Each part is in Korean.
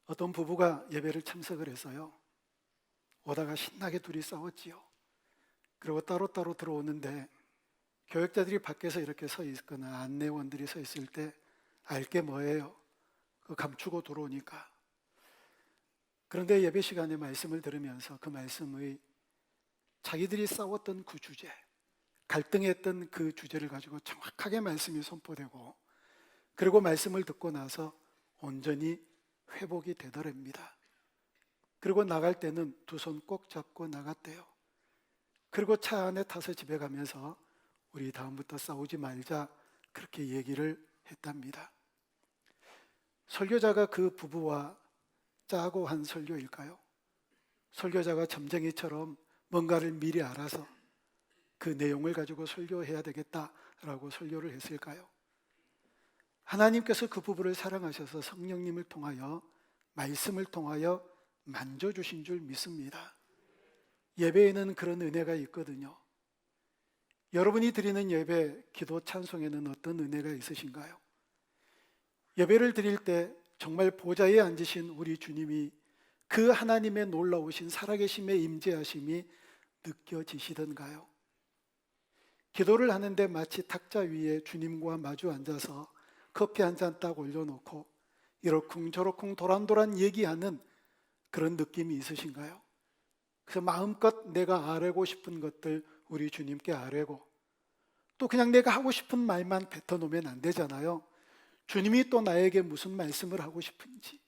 어떤 부부가 예배를 참석을 해서요, 오다가 신나게 둘이 싸웠지요. 그리고 따로따로 들어오는데 교역자들이 밖에서 이렇게 서 있거나 안내원들이 서 있을 때 알게 뭐예요? 그 감추고 들어오니까. 그런데 예배 시간에 말씀을 들으면서 그 말씀의 자기들이 싸웠던 그 주제, 갈등했던 그 주제를 가지고 정확하게 말씀이 선포되고, 그리고 말씀을 듣고 나서 온전히 회복이 되더랍니다. 그리고 나갈 때는 두 손 꼭 잡고 나갔대요. 그리고 차 안에 타서 집에 가면서 우리 다음부터 싸우지 말자, 그렇게 얘기를 했답니다. 설교자가 그 부부와 짜고 한 설교일까요? 설교자가 점쟁이처럼 뭔가를 미리 알아서 그 내용을 가지고 설교해야 되겠다라고 설교를 했을까요? 하나님께서 그 부부를 사랑하셔서 성령님을 통하여, 말씀을 통하여 만져주신 줄 믿습니다. 예배에는 그런 은혜가 있거든요. 여러분이 드리는 예배, 기도, 찬송에는 어떤 은혜가 있으신가요? 예배를 드릴 때 정말 보좌에 앉으신 우리 주님이, 그 하나님의 놀라우신 살아계심의 임재하심이 느껴지시던가요? 기도를 하는데 마치 탁자 위에 주님과 마주 앉아서 커피 한 잔 딱 올려놓고 이러쿵저러쿵 도란도란 얘기하는 그런 느낌이 있으신가요? 그래서 마음껏 내가 아뢰고 싶은 것들 우리 주님께 아뢰고, 또 그냥 내가 하고 싶은 말만 뱉어놓으면 안 되잖아요. 주님이 또 나에게 무슨 말씀을 하고 싶은지,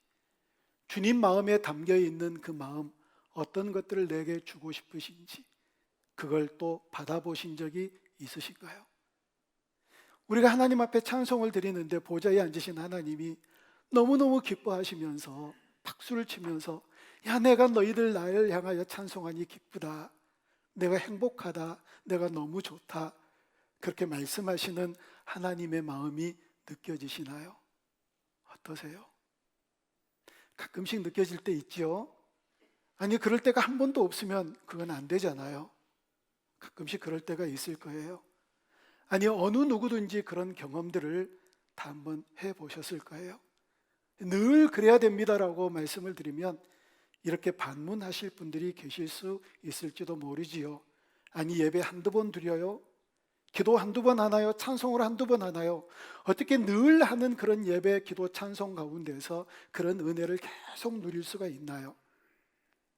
주님 마음에 담겨있는 그 마음, 어떤 것들을 내게 주고 싶으신지, 그걸 또 받아보신 적이 있으신가요? 우리가 하나님 앞에 찬송을 드리는데 보좌에 앉으신 하나님이 너무너무 기뻐하시면서 박수를 치면서, 야, 내가 너희들 나를 향하여 찬송하니 기쁘다, 내가 행복하다, 내가 너무 좋다, 그렇게 말씀하시는 하나님의 마음이 느껴지시나요? 어떠세요? 가끔씩 느껴질 때 있지요. 아니, 그럴 때가 한 번도 없으면 그건 안 되잖아요. 가끔씩 그럴 때가 있을 거예요. 아니, 어느 누구든지 그런 경험들을 다 한번 해보셨을 거예요. 늘 그래야 됩니다라고 말씀을 드리면 이렇게 반문하실 분들이 계실 수 있을지도 모르지요. 아니, 예배 한두 번 드려요? 기도 한두 번 하나요? 찬송을 한두 번 하나요? 어떻게 늘 하는 그런 예배, 기도, 찬송 가운데서 그런 은혜를 계속 누릴 수가 있나요?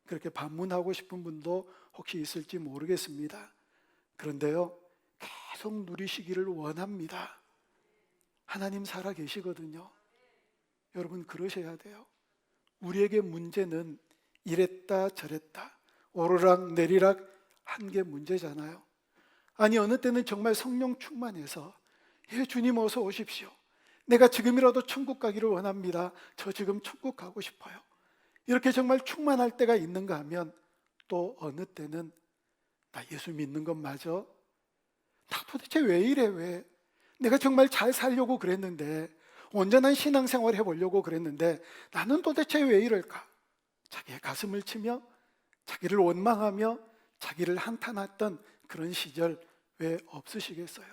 그렇게 반문하고 싶은 분도 혹시 있을지 모르겠습니다. 그런데요, 계속 누리시기를 원합니다. 하나님 살아 계시거든요. 여러분, 그러셔야 돼요. 우리에게 문제는 이랬다 저랬다, 오르락 내리락 한 게 문제잖아요. 아니, 어느 때는 정말 성령 충만해서, 예, 주님 어서 오십시오, 내가 지금이라도 천국 가기를 원합니다, 저 지금 천국 가고 싶어요, 이렇게 정말 충만할 때가 있는가 하면, 또 어느 때는 나 예수 믿는 건 맞아? 나 도대체 왜 이래? 왜? 내가 정말 잘 살려고 그랬는데, 온전한 신앙생활 해보려고 그랬는데 나는 도대체 왜 이럴까? 자기의 가슴을 치며 자기를 원망하며 자기를 한탄했던 그런 시절 왜 없으시겠어요?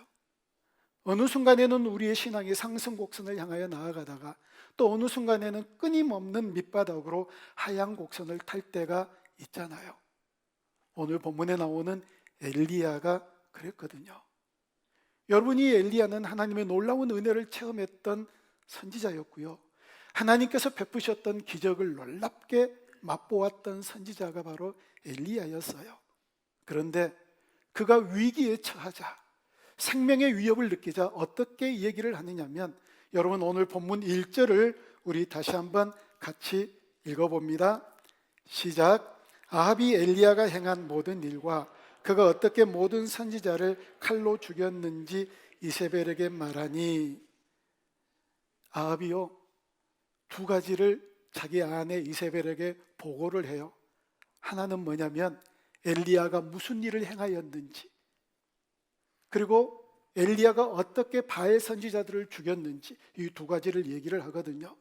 어느 순간에는 우리의 신앙이 상승 곡선을 향하여 나아가다가 또 어느 순간에는 끊임없는 밑바닥으로 하향 곡선을 탈 때가 있잖아요. 오늘 본문에 나오는 엘리야가 그랬거든요. 여러분이, 엘리야는 하나님의 놀라운 은혜를 체험했던 선지자였고요, 하나님께서 베푸셨던 기적을 놀랍게 맛보았던 선지자가 바로 엘리야였어요. 그런데 그가 위기에 처하자, 생명의 위협을 느끼자 어떻게 얘기를 하느냐면, 여러분 오늘 본문 1절을 우리 다시 한번 같이 읽어봅니다. 시작. 아합이 엘리야가 행한 모든 일과 그가 어떻게 모든 선지자를 칼로 죽였는지 이세벨에게 말하니. 아합이요, 두 가지를 자기 아내 이세벨에게 보고를 해요. 하나는 뭐냐면 엘리야가 무슨 일을 행하였는지, 그리고 엘리야가 어떻게 바알 선지자들을 죽였는지, 이 두 가지를 얘기를 하거든요.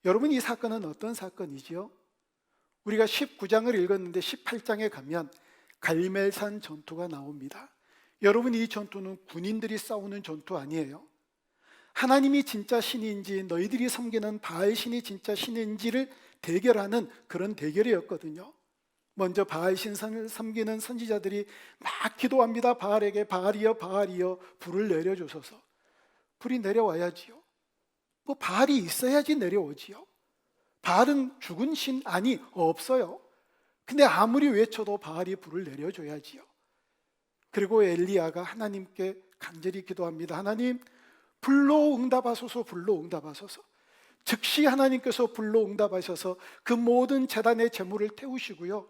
여러분, 이 사건은 어떤 사건이지요? 우리가 19장을 읽었는데 18장에 가면 갈멜산 전투가 나옵니다. 여러분, 이 전투는 군인들이 싸우는 전투 아니에요. 하나님이 진짜 신인지 너희들이 섬기는 바알 신이 진짜 신인지를 대결하는 그런 대결이었거든요. 먼저 바알 신을 섬기는 선지자들이 막 기도합니다. 바알에게 바알이여 바알이여 불을 내려주소서. 불이 내려와야지요. 뭐 바알이 있어야지 내려오지요. 바알은 죽은 신 아니 없어요. 근데 아무리 외쳐도 바알이 불을 내려줘야지요. 그리고 엘리야가 하나님께 간절히 기도합니다. 하나님, 불로 응답하소서. 불로 응답하소서. 즉시 하나님께서 불로 응답하셔서 그 모든 제단의 제물을 태우시고요,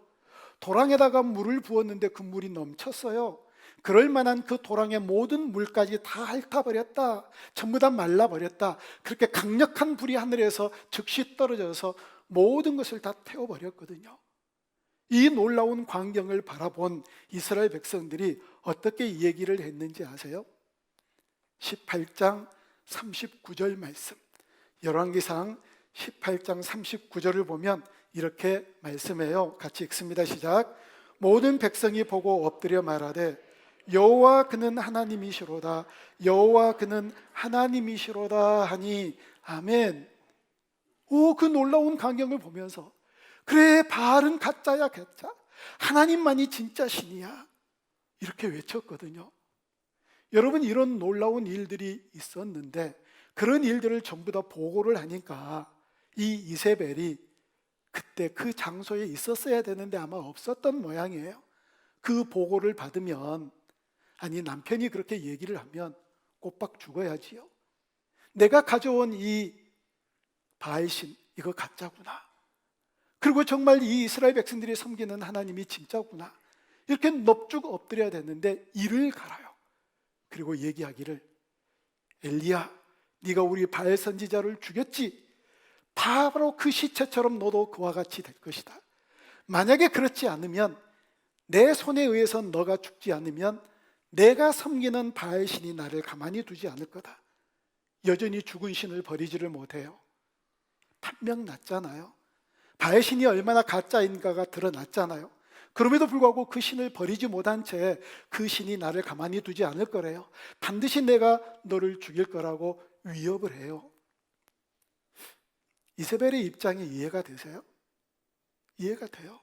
도랑에다가 물을 부었는데 그 물이 넘쳤어요. 그럴 만한 그 도랑의 모든 물까지 다 핥아버렸다. 전부 다 말라버렸다. 그렇게 강력한 불이 하늘에서 즉시 떨어져서 모든 것을 다 태워버렸거든요. 이 놀라운 광경을 바라본 이스라엘 백성들이 어떻게 얘기를 했는지 아세요? 18장 39절 말씀, 열왕기상 18장 39절을 보면 이렇게 말씀해요. 같이 읽습니다. 시작. 모든 백성이 보고 엎드려 말하되 여호와 그는 하나님이시로다. 여호와 그는 하나님이시로다 하니 아멘. 오, 그 놀라운 광경을 보면서 그래, 바알은 가짜야 가짜, 하나님만이 진짜 신이야, 이렇게 외쳤거든요. 여러분, 이런 놀라운 일들이 있었는데 그런 일들을 전부 다 보고를 하니까 이 이세벨이 그때 그 장소에 있었어야 되는데 아마 없었던 모양이에요. 그 보고를 받으면, 아니 남편이 그렇게 얘기를 하면 꼬박 죽어야지요. 내가 가져온 이 바알신 이거 가짜구나, 그리고 정말 이 이스라엘 백성들이 섬기는 하나님이 진짜구나, 이렇게 넙죽 엎드려야 되는데 이를 갈아요. 그리고 얘기하기를, 엘리야, 네가 우리 바알 선지자를 죽였지? 바로 그 시체처럼 너도 그와 같이 될 것이다. 만약에 그렇지 않으면, 내 손에 의해서 너가 죽지 않으면 내가 섬기는 바알 신이 나를 가만히 두지 않을 거다. 여전히 죽은 신을 버리지를 못해요. 판명 났잖아요. 바알 신이 얼마나 가짜인가가 드러났잖아요. 그럼에도 불구하고 그 신을 버리지 못한 채 그 신이 나를 가만히 두지 않을 거래요. 반드시 내가 너를 죽일 거라고 위협을 해요. 이세벨의 입장이 이해가 되세요? 이해가 돼요.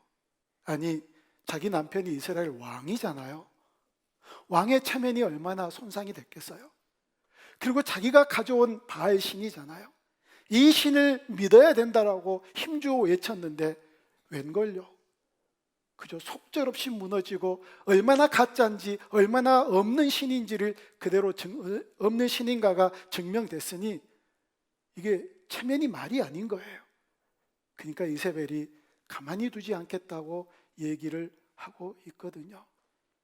아니, 자기 남편이 이스라엘 왕이잖아요. 왕의 체면이 얼마나 손상이 됐겠어요. 그리고 자기가 가져온 바알 신이잖아요. 이 신을 믿어야 된다라고 힘주어 외쳤는데 웬걸요? 그저 속절없이 무너지고 얼마나 가짜인지, 얼마나 없는 신인지를 그대로 없는 신인가가 증명됐으니 이게 체면이 말이 아닌 거예요. 그러니까 이세벨이 가만히 두지 않겠다고 얘기를 하고 있거든요.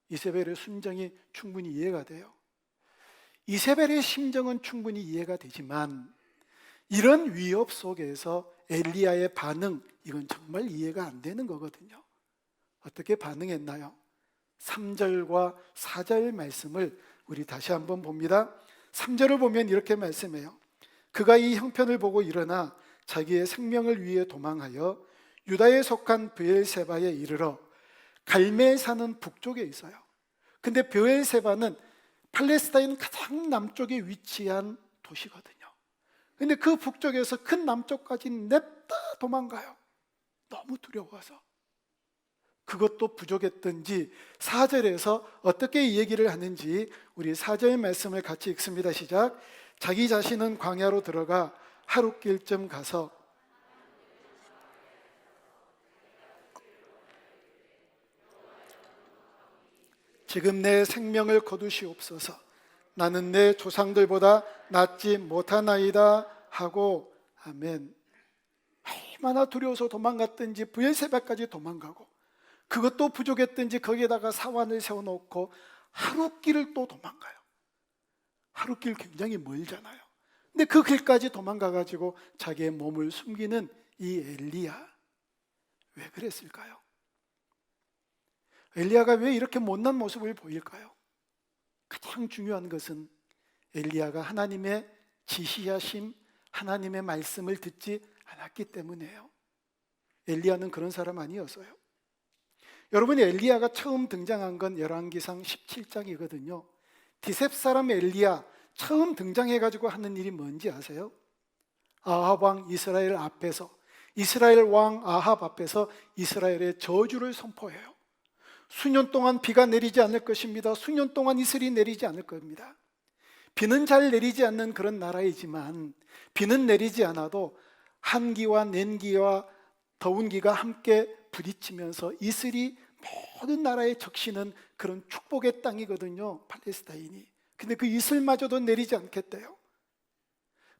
이세벨의 심정이 충분히 이해가 돼요. 이세벨의 심정은 충분히 이해가 되지만 이런 위협 속에서 엘리야의 반응, 이건 정말 이해가 안 되는 거거든요. 어떻게 반응했나요? 3절과 4절 말씀을 우리 다시 한번 봅니다. 3절을 보면 이렇게 말씀해요. 그가 이 형편을 보고 일어나 자기의 생명을 위해 도망하여 유다에 속한 브엘세바에 이르러, 갈멜 산은 북쪽에 있어요. 근데 브엘세바는 팔레스타인 가장 남쪽에 위치한 도시거든요. 근데 그 북쪽에서 큰 남쪽까지 냅다 도망가요. 너무 두려워서. 그것도 부족했던지 4절에서 어떻게 얘기를 하는지 우리 4절 말씀을 같이 읽습니다. 시작. 자기 자신은 광야로 들어가 하룻길쯤 가서 지금 내 생명을 거두시옵소서. 나는 내 조상들보다 낫지 못하나이다 하고, 아멘. 얼마나 두려워서 도망갔든지 브엘세바까지 도망가고, 그것도 부족했든지 거기에다가 사환을 세워놓고 하룻길을 또 도망가요. 하룻길 굉장히 멀잖아요. 근데 그 길까지 도망가가지고 자기의 몸을 숨기는 이 엘리야, 왜 그랬을까요? 엘리야가 왜 이렇게 못난 모습을 보일까요? 가장 중요한 것은 엘리야가 하나님의 지시하심, 하나님의 말씀을 듣지 않았기 때문이에요. 엘리야는 그런 사람 아니었어요. 여러분, 엘리야가 처음 등장한 건 열왕기상 17장이거든요. 디셉 사람 엘리야, 처음 등장해가지고 하는 일이 뭔지 아세요? 아합 왕 이스라엘 앞에서, 이스라엘 왕 아합 앞에서 이스라엘의 저주를 선포해요. 수년 동안 비가 내리지 않을 것입니다. 수년 동안 이슬이 내리지 않을 겁니다. 비는 잘 내리지 않는 그런 나라이지만 비는 내리지 않아도 한기와 냉기와 더운 기가 함께 부딪히면서 이슬이 모든 나라에 적시는 그런 축복의 땅이거든요, 팔레스타인이. 근데 그 이슬마저도 내리지 않겠대요.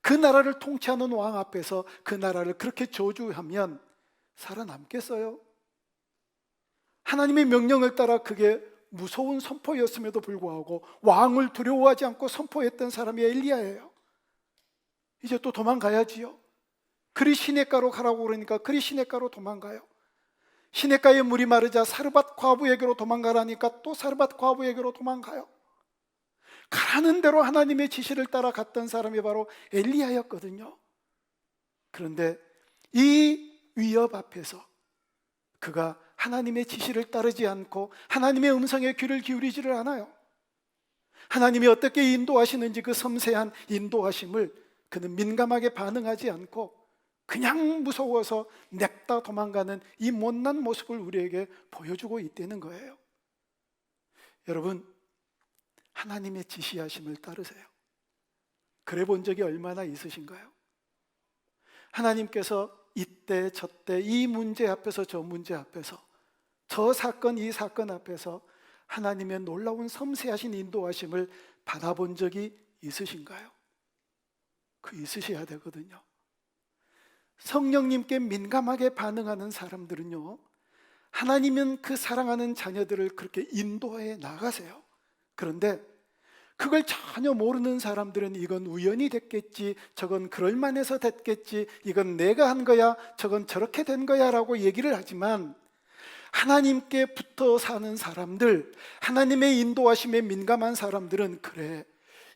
그 나라를 통치하는 왕 앞에서 그 나라를 그렇게 저주하면 살아남겠어요? 하나님의 명령을 따라 그게 무서운 선포였음에도 불구하고 왕을 두려워하지 않고 선포했던 사람이 엘리야예요. 이제 또 도망가야지요. 그리 시냇가로 가라고 그러니까 그리 시냇가로 도망가요. 시냇가에 물이 마르자 사르밧 과부에게로 도망가라니까 또 사르밧 과부에게로 도망가요. 가라는 대로 하나님의 지시를 따라 갔던 사람이 바로 엘리야였거든요. 그런데 이 위협 앞에서 그가 하나님의 지시를 따르지 않고 하나님의 음성에 귀를 기울이지를 않아요. 하나님이 어떻게 인도하시는지 그 섬세한 인도하심을 그는 민감하게 반응하지 않고 그냥 무서워서 냅다 도망가는 이 못난 모습을 우리에게 보여주고 있다는 거예요. 여러분, 하나님의 지시하심을 따르세요. 그래 본 적이 얼마나 있으신가요? 하나님께서 이때 저때 이 문제 앞에서 저 문제 앞에서 저 사건 이 사건 앞에서 하나님의 놀라운 섬세하신 인도하심을 받아본 적이 있으신가요? 그 있으셔야 되거든요. 성령님께 민감하게 반응하는 사람들은요, 하나님은 그 사랑하는 자녀들을 그렇게 인도해 나가세요. 그런데 그걸 전혀 모르는 사람들은 이건 우연이 됐겠지, 저건 그럴만해서 됐겠지, 이건 내가 한 거야, 저건 저렇게 된 거야 라고 얘기를 하지만 하나님께 붙어 사는 사람들, 하나님의 인도하심에 민감한 사람들은 그래,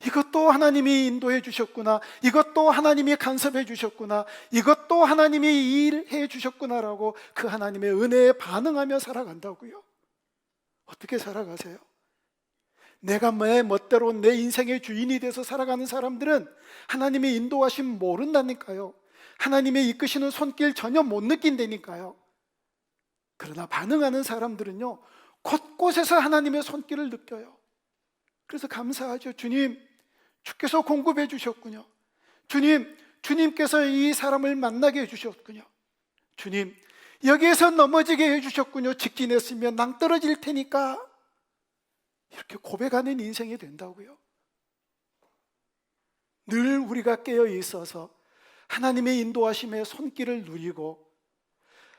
이것도 하나님이 인도해 주셨구나, 이것도 하나님이 간섭해 주셨구나, 이것도 하나님이 일해 주셨구나라고 그 하나님의 은혜에 반응하며 살아간다고요. 어떻게 살아가세요? 내가 내 멋대로 내 인생의 주인이 돼서 살아가는 사람들은 하나님의 인도하심 모른다니까요. 하나님의 이끄시는 손길 전혀 못 느낀다니까요. 그러나 반응하는 사람들은요, 곳곳에서 하나님의 손길을 느껴요. 그래서 감사하죠. 주님, 주께서 공급해 주셨군요. 주님, 주님께서 이 사람을 만나게 해 주셨군요. 주님, 여기에서 넘어지게 해 주셨군요. 직진했으면 낭떠러질 테니까. 이렇게 고백하는 인생이 된다고요. 늘 우리가 깨어 있어서 하나님의 인도하심의 손길을 누리고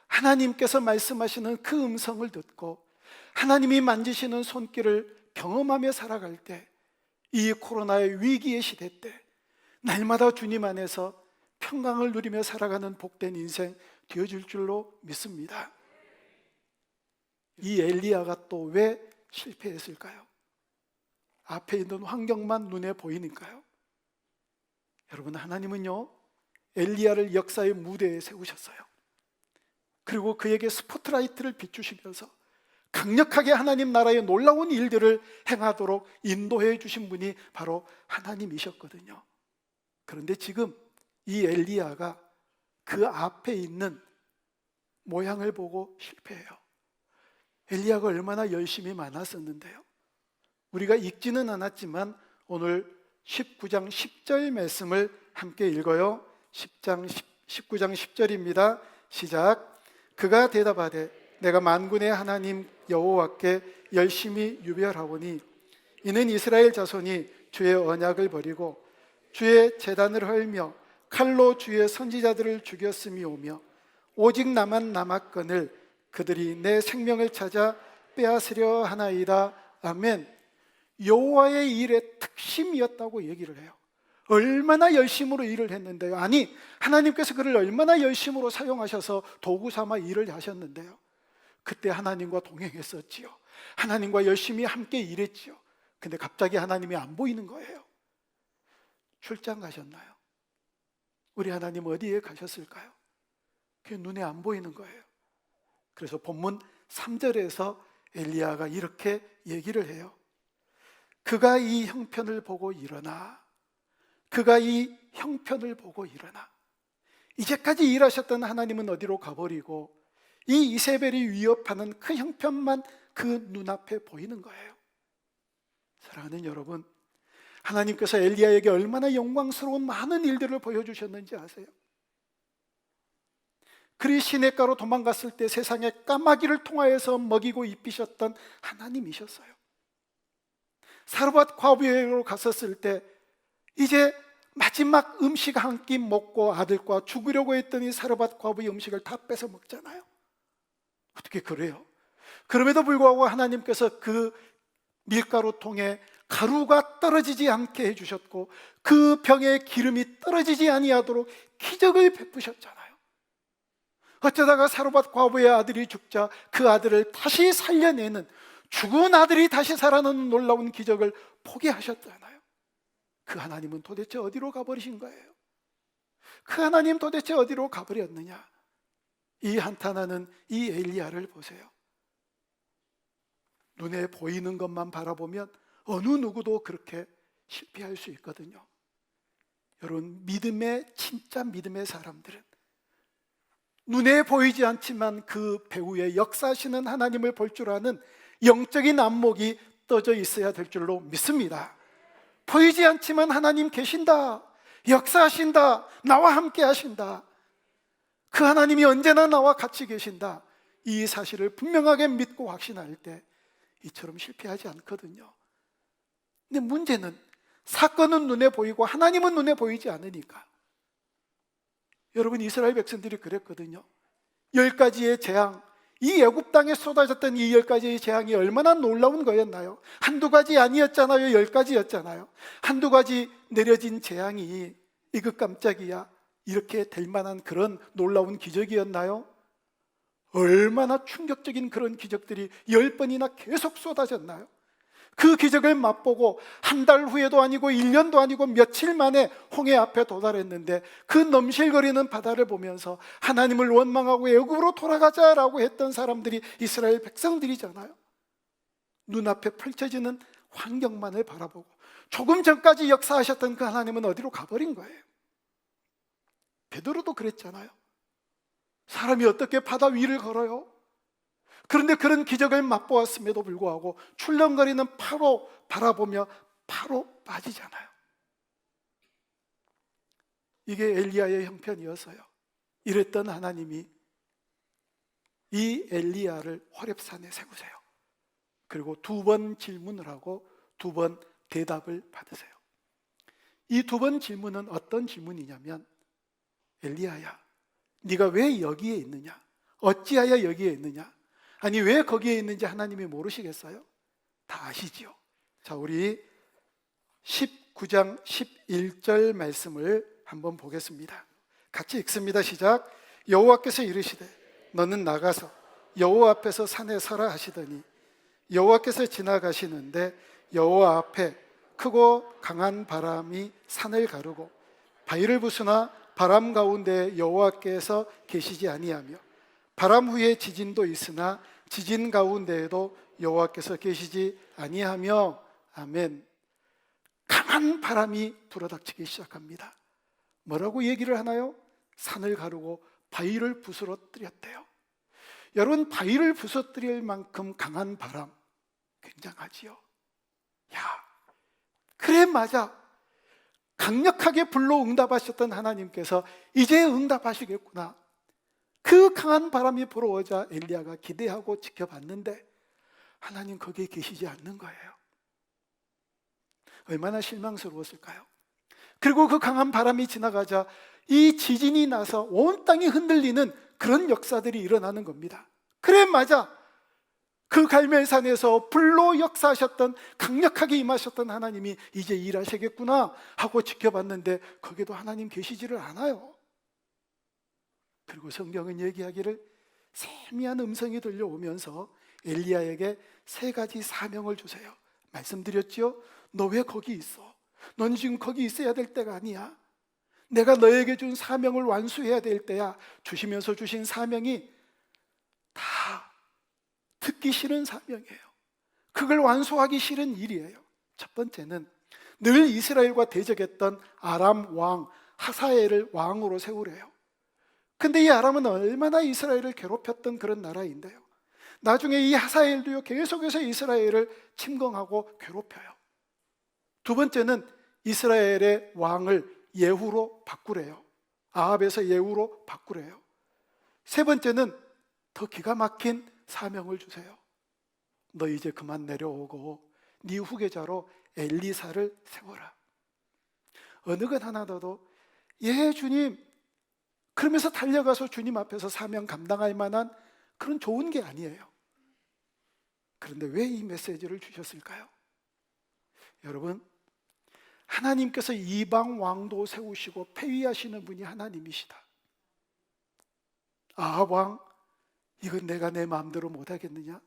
하나님께서 말씀하시는 그 음성을 듣고 하나님이 만지시는 손길을 경험하며 살아갈 때, 이 코로나의 위기의 시대 때 날마다 주님 안에서 평강을 누리며 살아가는 복된 인생 되어질 줄로 믿습니다. 이 엘리야가 또 왜 실패했을까요? 앞에 있는 환경만 눈에 보이니까요. 여러분, 하나님은요, 엘리야를 역사의 무대에 세우셨어요. 그리고 그에게 스포트라이트를 비추시면서 강력하게 하나님 나라의 놀라운 일들을 행하도록 인도해 주신 분이 바로 하나님이셨거든요. 그런데 지금 이 엘리야가 그 앞에 있는 모양을 보고 실패해요. 엘리야가 얼마나 열심히 많았었는데요. 우리가 읽지는 않았지만 오늘 19장 10절 말씀을 함께 읽어요. 19장 10절입니다. 시작. 그가 대답하되 내가 만군의 하나님 여호와께 열심히 유별하오니 이는 이스라엘 자손이 주의 언약을 버리고 주의 제단을 헐며 칼로 주의 선지자들을 죽였음이오며 오직 나만 남았거늘 그들이 내 생명을 찾아 빼앗으려 하나이다. 아멘. 여호와의 일의 특심이었다고 얘기를 해요. 얼마나 열심으로 일을 했는데요. 아니, 하나님께서 그를 얼마나 열심으로 사용하셔서 도구 삼아 일을 하셨는데요. 그때 하나님과 동행했었지요. 하나님과 열심히 함께 일했지요. 근데 갑자기 하나님이 안 보이는 거예요. 출장 가셨나요? 우리 하나님 어디에 가셨을까요? 그게 눈에 안 보이는 거예요. 그래서 본문 3절에서 엘리야가 이렇게 얘기를 해요. 그가 이 형편을 보고 일어나 그가 이 형편을 보고 일어나. 이제까지 일하셨던 하나님은 어디로 가버리고 이 이세벨이 위협하는 그 형편만 그 눈앞에 보이는 거예요. 사랑하는 여러분, 하나님께서 엘리야에게 얼마나 영광스러운 많은 일들을 보여주셨는지 아세요? 그리 시냇가로 도망갔을 때 세상에 까마귀를 통하여서 먹이고 입히셨던 하나님이셨어요. 사르밧 과부에게로 갔었을 때 이제 마지막 음식 한 끼 먹고 아들과 죽으려고 했더니 사르밧 과부의 음식을 다 뺏어 먹잖아요. 어떻게 그래요? 그럼에도 불구하고 하나님께서 그 밀가루 통에 가루가 떨어지지 않게 해주셨고 그 병에 기름이 떨어지지 아니하도록 기적을 베푸셨잖아요. 어쩌다가 사르밧 과부의 아들이 죽자 그 아들을 다시 살려내는, 죽은 아들이 다시 살아나는 놀라운 기적을 포기하셨잖아요. 그 하나님은 도대체 어디로 가버리신 거예요? 그 하나님 도대체 어디로 가버렸느냐? 이 한탄하는 이 엘리야를 보세요. 눈에 보이는 것만 바라보면 어느 누구도 그렇게 실패할 수 있거든요. 여러분, 진짜 믿음의 사람들은 눈에 보이지 않지만 그 배후에 역사하시는 하나님을 볼 줄 아는 영적인 안목이 떠져 있어야 될 줄로 믿습니다. 보이지 않지만 하나님 계신다, 역사하신다, 나와 함께 하신다, 그 하나님이 언제나 나와 같이 계신다, 이 사실을 분명하게 믿고 확신할 때 이처럼 실패하지 않거든요. 근데 문제는 사건은 눈에 보이고 하나님은 눈에 보이지 않으니까. 여러분, 이스라엘 백성들이 그랬거든요. 10가지의 재앙, 이 애굽 땅에 쏟아졌던 이 10가지의 재앙이 얼마나 놀라운 거였나요? 한두 가지 아니었잖아요. 10가지였잖아요. 한두 가지 내려진 재앙이 이거 깜짝이야, 이렇게 될 만한 그런 놀라운 기적이었나요? 얼마나 충격적인 그런 기적들이 10번이나 계속 쏟아졌나요? 그 기적을 맛보고 한 달 후에도 아니고 1년도 아니고 며칠 만에 홍해 앞에 도달했는데 그 넘실거리는 바다를 보면서 하나님을 원망하고 애굽으로 돌아가자라고 했던 사람들이 이스라엘 백성들이잖아요. 눈앞에 펼쳐지는 환경만을 바라보고 조금 전까지 역사하셨던 그 하나님은 어디로 가버린 거예요. 베드로도 그랬잖아요. 사람이 어떻게 바다 위를 걸어요? 그런데 그런 기적을 맛보았음에도 불구하고 출렁거리는 파로 바라보며 파로 빠지잖아요. 이게 엘리야의 형편이어서요. 이랬던 하나님이 이 엘리야를 호렙산에 세우세요. 그리고 2번 질문을 하고 2번 대답을 받으세요. 이 2번 질문은 어떤 질문이냐면, 엘리야야, 네가 왜 여기에 있느냐? 어찌하여 여기에 있느냐? 아니, 왜 거기에 있는지 하나님이 모르시겠어요? 다 아시지요. 자, 우리 19장 11절 말씀을 한번 보겠습니다. 같이 읽습니다. 시작. 여호와께서 이르시되 너는 나가서 여호와 앞에서 산에 서라 하시더니 여호와께서 지나가시는데 여호와 앞에 크고 강한 바람이 산을 가르고 바위를 부수나 바람 가운데 여호와께서 계시지 아니하며 바람 후에 지진도 있으나 지진 가운데에도 여호와께서 계시지 아니하며. 아멘. 강한 바람이 불어닥치기 시작합니다. 뭐라고 얘기를 하나요? 산을 가르고 바위를 부스러뜨렸대요. 여러분, 바위를 부서뜨릴 만큼 강한 바람, 굉장하지요. 야, 그래, 맞아. 강력하게 불러 응답하셨던 하나님께서 이제 응답하시겠구나. 그 강한 바람이 불어오자 엘리야가 기대하고 지켜봤는데 하나님 거기에 계시지 않는 거예요. 얼마나 실망스러웠을까요? 그리고 그 강한 바람이 지나가자 이 지진이 나서 온 땅이 흔들리는 그런 역사들이 일어나는 겁니다. 그래, 맞아. 그 갈멜산에서 불로 역사하셨던, 강력하게 임하셨던 하나님이 이제 일하시겠구나 하고 지켜봤는데 거기도 하나님 계시지를 않아요. 그리고 성경은 얘기하기를 세미한 음성이 들려오면서 엘리야에게 3가지 사명을 주세요. 말씀드렸죠? 너 왜 거기 있어? 넌 지금 거기 있어야 될 때가 아니야. 내가 너에게 준 사명을 완수해야 될 때야. 주시면서 주신 사명이 다 듣기 싫은 사명이에요. 그걸 완수하기 싫은 일이에요. 첫 번째는 늘 이스라엘과 대적했던 아람 왕 하사엘을 왕으로 세우래요. 근데 이 아람은 얼마나 이스라엘을 괴롭혔던 그런 나라인데요, 나중에 이 하사엘도요 계속해서 이스라엘을 침공하고 괴롭혀요. 두 번째는 이스라엘의 왕을 예후로 바꾸래요. 아합에서 예후로 바꾸래요. 세 번째는 더 기가 막힌 사명을 주세요. 너 이제 그만 내려오고 네 후계자로 엘리사를 세워라. 어느 것 하나도 예 주님 그러면서 달려가서 주님 앞에서 사명 감당할 만한 그런 좋은 게 아니에요. 그런데 왜 이 메시지를 주셨을까요? 여러분, 하나님께서 이방 왕도 세우시고 폐위하시는 분이 하나님이시다. 아합 왕, 이건 내가 내 마음대로 못하겠느냐?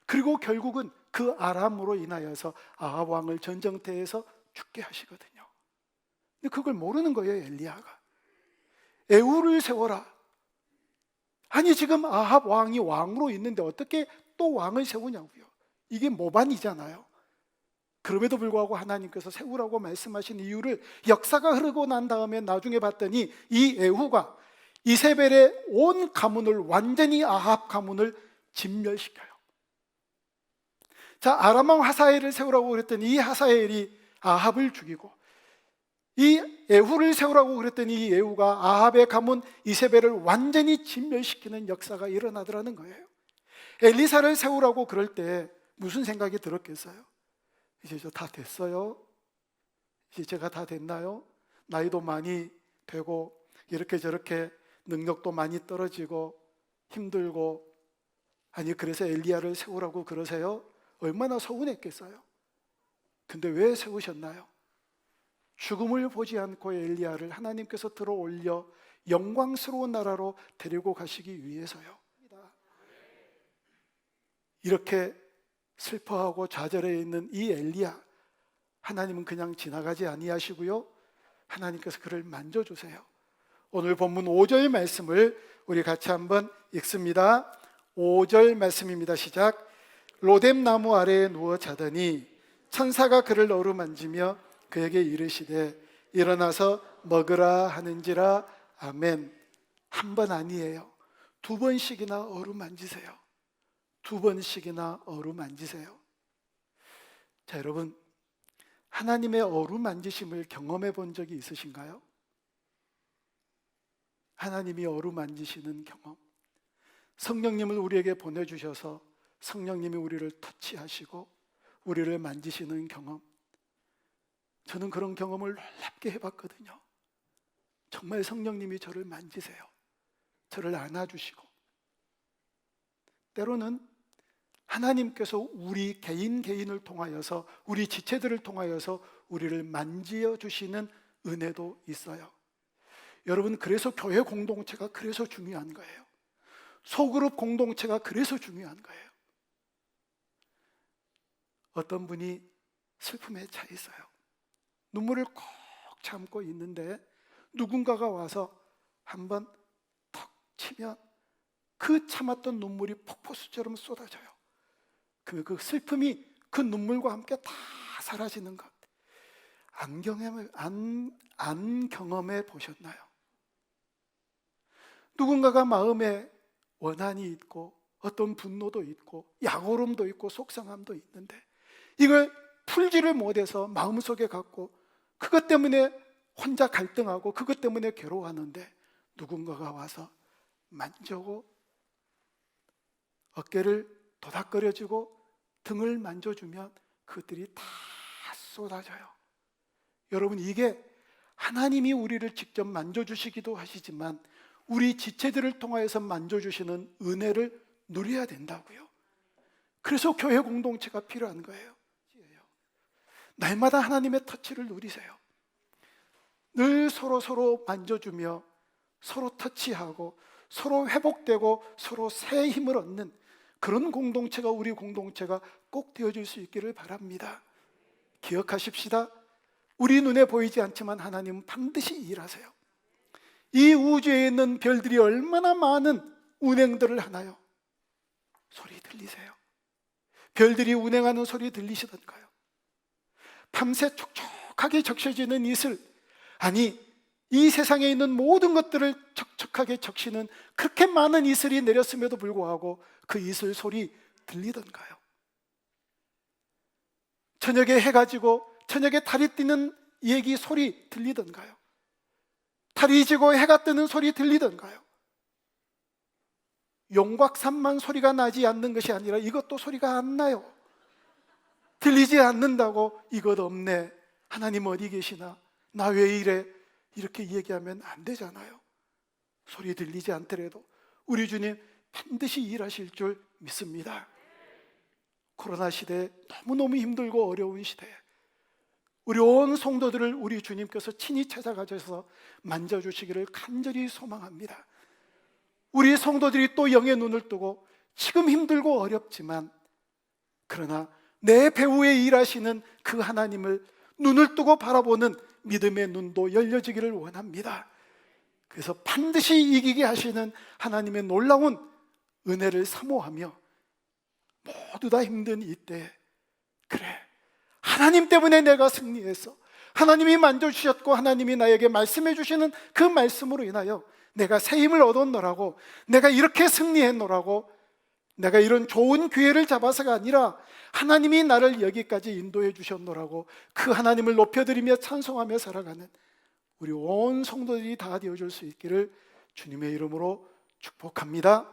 그리고 결국은 그 아람으로 인하여서 아합 왕을 전쟁터에서 죽게 하시거든요. 근데 그걸 모르는 거예요, 엘리야가. 에후를 세워라. 아니 지금 아합 왕이 왕으로 있는데 어떻게 또 왕을 세우냐고요. 이게 모반이잖아요. 그럼에도 불구하고 하나님께서 세우라고 말씀하신 이유를 역사가 흐르고 난 다음에 나중에 봤더니 이 에후가 이세벨의 온 가문을, 완전히 아합 가문을 진멸시켜요. 자, 아람 왕 하사엘을 세우라고 그랬더니 이 하사엘이 아합을 죽이고, 이 에후를 세우라고 그랬더니 이 에후가 아합의 가문 이세벨을 완전히 진멸시키는 역사가 일어나더라는 거예요. 엘리사를 세우라고 그럴 때 무슨 생각이 들었겠어요? 이제 저 다 됐어요? 이제 제가 다 됐나요? 나이도 많이 되고 이렇게 저렇게 능력도 많이 떨어지고 힘들고, 아니 그래서 엘리야를 세우라고 그러세요? 얼마나 서운했겠어요? 근데 왜 세우셨나요? 죽음을 보지 않고 엘리야를 하나님께서 들어올려 영광스러운 나라로 데리고 가시기 위해서요. 이렇게 슬퍼하고 좌절해 있는 이 엘리야, 하나님은 그냥 지나가지 아니하시고요, 하나님께서 그를 만져주세요. 오늘 본문 5절 말씀을 우리 같이 한번 읽습니다. 5절 말씀입니다. 시작. 로뎀 나무 아래에 누워 자더니 천사가 그를 어루만지며 그에게 이르시되 일어나서 먹으라 하는지라. 아멘. 한 번 아니에요. 두 번씩이나 어루만지세요. 두 번씩이나 어루만지세요. 자, 여러분, 하나님의 어루만지심을 경험해 본 적이 있으신가요? 하나님이 어루만지시는 경험, 성령님을 우리에게 보내주셔서 성령님이 우리를 터치하시고 우리를 만지시는 경험, 저는 그런 경험을 놀랍게 해봤거든요. 정말 성령님이 저를 만지세요. 저를 안아주시고, 때로는 하나님께서 우리 개인을 통하여서, 우리 지체들을 통하여서 우리를 만지어 주시는 은혜도 있어요. 여러분, 그래서 교회 공동체가 그래서 중요한 거예요. 소그룹 공동체가 그래서 중요한 거예요. 어떤 분이 슬픔에 차 있어요. 눈물을 꼭 참고 있는데 누군가가 와서 한번 턱 치면 그 참았던 눈물이 폭포수처럼 쏟아져요. 그 슬픔이 그 눈물과 함께 다 사라지는 것, 안 경험해 보셨나요? 누군가가 마음에 원한이 있고 어떤 분노도 있고 약오름도 있고 속상함도 있는데 이걸 풀지를 못해서 마음속에 갖고 그것 때문에 혼자 갈등하고 그것 때문에 괴로워하는데 누군가가 와서 만져고 어깨를 도닥거려주고 등을 만져주면 그것들이 다 쏟아져요. 여러분, 이게 하나님이 우리를 직접 만져주시기도 하시지만 우리 지체들을 통하여서 만져주시는 은혜를 누려야 된다고요. 그래서 교회 공동체가 필요한 거예요. 날마다 하나님의 터치를 누리세요. 늘 서로 만져주며 서로 터치하고 서로 회복되고 서로 새 힘을 얻는 그런 공동체가, 우리 공동체가 꼭 되어질 수 있기를 바랍니다. 기억하십시다. 우리 눈에 보이지 않지만 하나님은 반드시 일하세요. 이 우주에 있는 별들이 얼마나 많은 운행들을 하나요? 소리 들리세요? 별들이 운행하는 소리 들리시던가요? 밤새 촉촉하게 적셔지는 이슬, 아니 이 세상에 있는 모든 것들을 촉촉하게 적시는 그렇게 많은 이슬이 내렸음에도 불구하고 그 이슬 소리 들리던가요? 저녁에 해가 지고 저녁에 달이 뜨는 얘기 소리 들리던가요? 달이 지고 해가 뜨는 소리 들리던가요? 용곽산만 소리가 나지 않는 것이 아니라 이것도 소리가 안 나요. 들리지 않는다고 이것 없네, 하나님 어디 계시나, 나 왜 이래, 이렇게 얘기하면 안 되잖아요. 소리 들리지 않더라도 우리 주님 반드시 일하실 줄 믿습니다. 코로나 시대, 너무너무 힘들고 어려운 시대, 우리 온 성도들을 우리 주님께서 친히 찾아가셔서 만져주시기를 간절히 소망합니다. 우리 성도들이 또 영의 눈을 뜨고 지금 힘들고 어렵지만 그러나 내 배후에 일하시는 그 하나님을 눈을 뜨고 바라보는 믿음의 눈도 열려지기를 원합니다. 그래서 반드시 이기게 하시는 하나님의 놀라운 은혜를 사모하며 모두 다 힘든 이때, 그래, 하나님 때문에 내가 승리해서 하나님이 만져주셨고 하나님이 나에게 말씀해 주시는 그 말씀으로 인하여 내가 새 힘을 얻었노라고, 내가 이렇게 승리했노라고, 내가 이런 좋은 기회를 잡아서가 아니라 하나님이 나를 여기까지 인도해 주셨노라고 그 하나님을 높여드리며 찬송하며 살아가는 우리 온 성도들이 다 되어줄 수 있기를 주님의 이름으로 축복합니다.